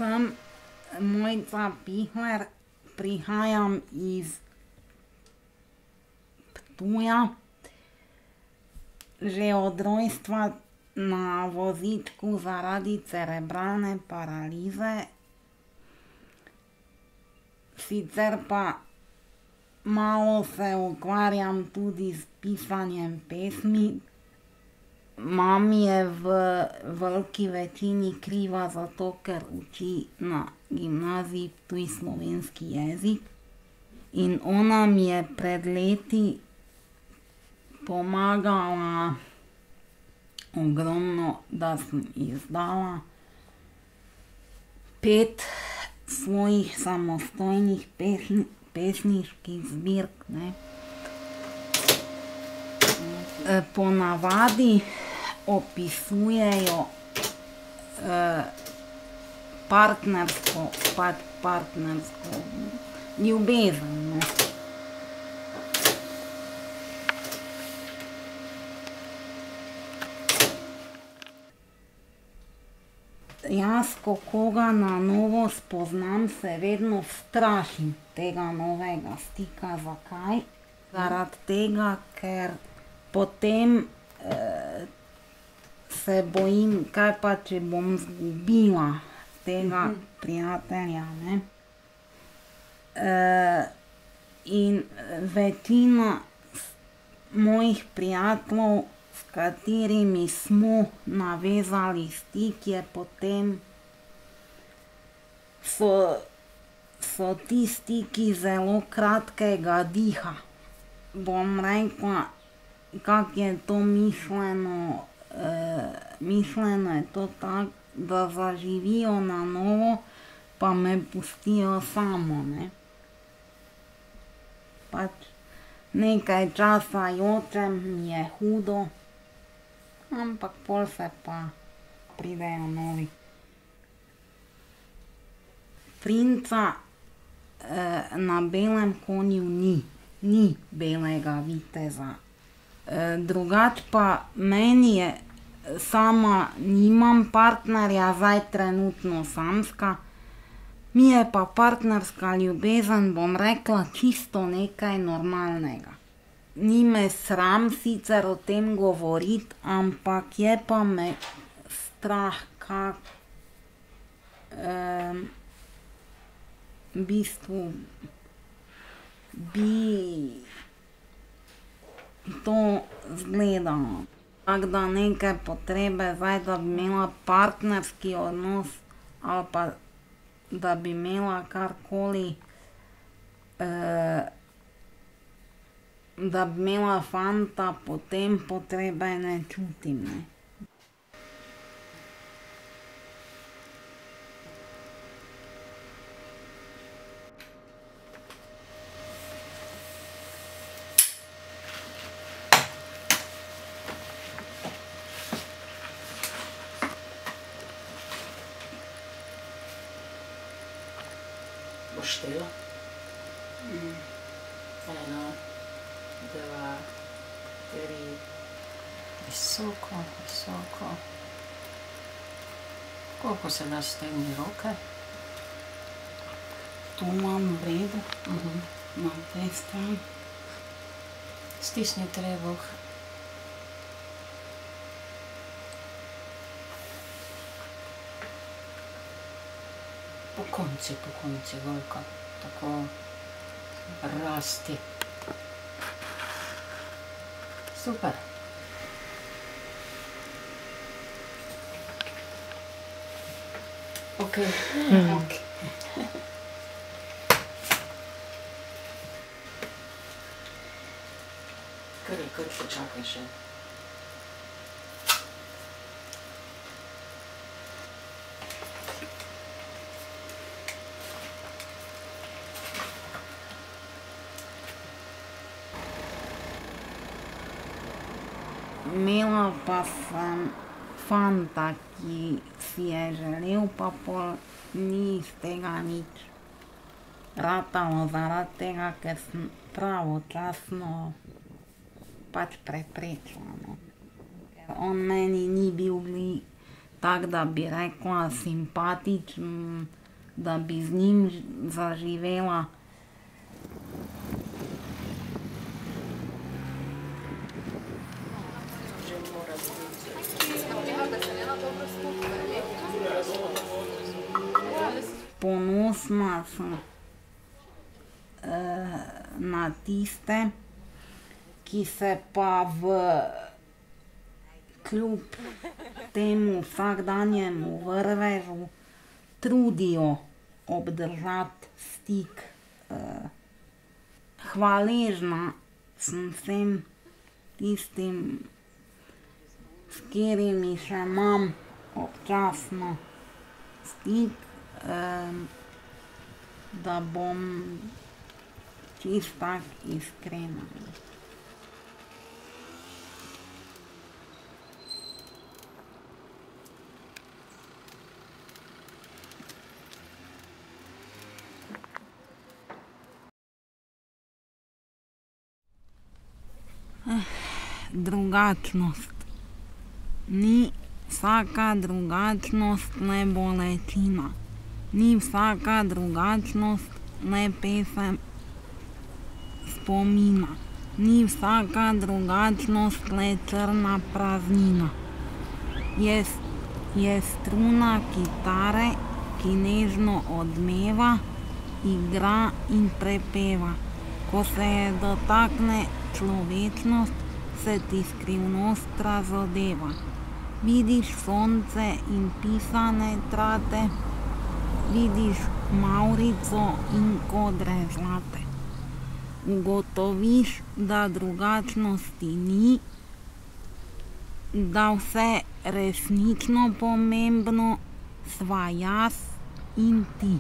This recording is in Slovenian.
Sem Mojca Pihler, prihajam iz Ptuja. Že od rojstva na vozíčku zaradi cerebralne paralíze. Sicer pa malo se ukvarjam tudi s pisanjem pesmi. Mami je v veliki večini kriva zato, ker uči na gimnaziji Ptuj slovenski jezik. In ona mi je pred leti pomagala ogromno, da sem izdala 5 svojih samostojnih pesniških zbirk, ne. Ponavadi opisujejo partnersko ljubezen, ne. Jaz, ko koga na novo spoznam, se vedno ustrašim tega novega stika. Zakaj? Zaradi tega, ker potem se bojim, kaj pa če bom izgubila tega prijatelja, ne. In večina mojih prijateljev, s katerimi smo navezali stik, je potem so ti stiki zelo kratkega diha. Bom rekla, kako je to mišljeno, mišljeno je to tako, da zaživijo na novo, pa me pustijo samo, ne. Pač nekaj časa jočem, mi je hudo, ampak pol se pa pridejo novi. Princa na belem konju ni. Ni belega viteza. Drugače pa meni je, sama nimam partnerja, zdaj trenutno samska, mi je pa partnerska ljubezen, bom rekla, čisto nekaj normalnega. Ni me sram sicer o tem govoriti, ampak je pa me strah, kako v bistvu bi to izgledalo. Tako da neke potrebe zdaj, da bi imela partnerski odnos ali pa da bi imela karkoli, da bi imela fanta, potem potrebe ne čutim, ne. Boš štela? 1, 2, 3. Visoko, visoko. Koliko se nas stegni roke? Tu imam v redu, na tej strani. Stisni trebuh. Pokonci, Gojka, tako rasti. Super. Okej. Kar počakaj še. Imela pa sem fanta, ki si je želel, pa pol ni iz tega nič ratalo, zaradi tega, ker sem pravočasno pač preprečila, no. Ker on meni ni bil glih tako da bi rekla simpatičen, da bi z njim zaživela. Ponosna sem na tiste, ki se pa kljub temu vsakdanjemu vrvežu trudijo obdržati stik. Hvaležna sem vsem tistim, s katerimi še imam občasno stik, da bom čisto tako iskrena. Drugačnost. Ni vsaka drugačnost le bolečina. Ni vsaka drugačnost le pesem spomina. Ni vsaka drugačnost le črna praznina. Je struna kitare, ki nežno odmeva, igra in prepeva. Ko se je dotakne človečnost, se ti skrivnost razodeva. Vidiš sonce in pisane trate, vidiš mavrico in kodre zlate. Ugotoviš, da drugačnosti ni, da vse resnično pomembno sva jaz in ti.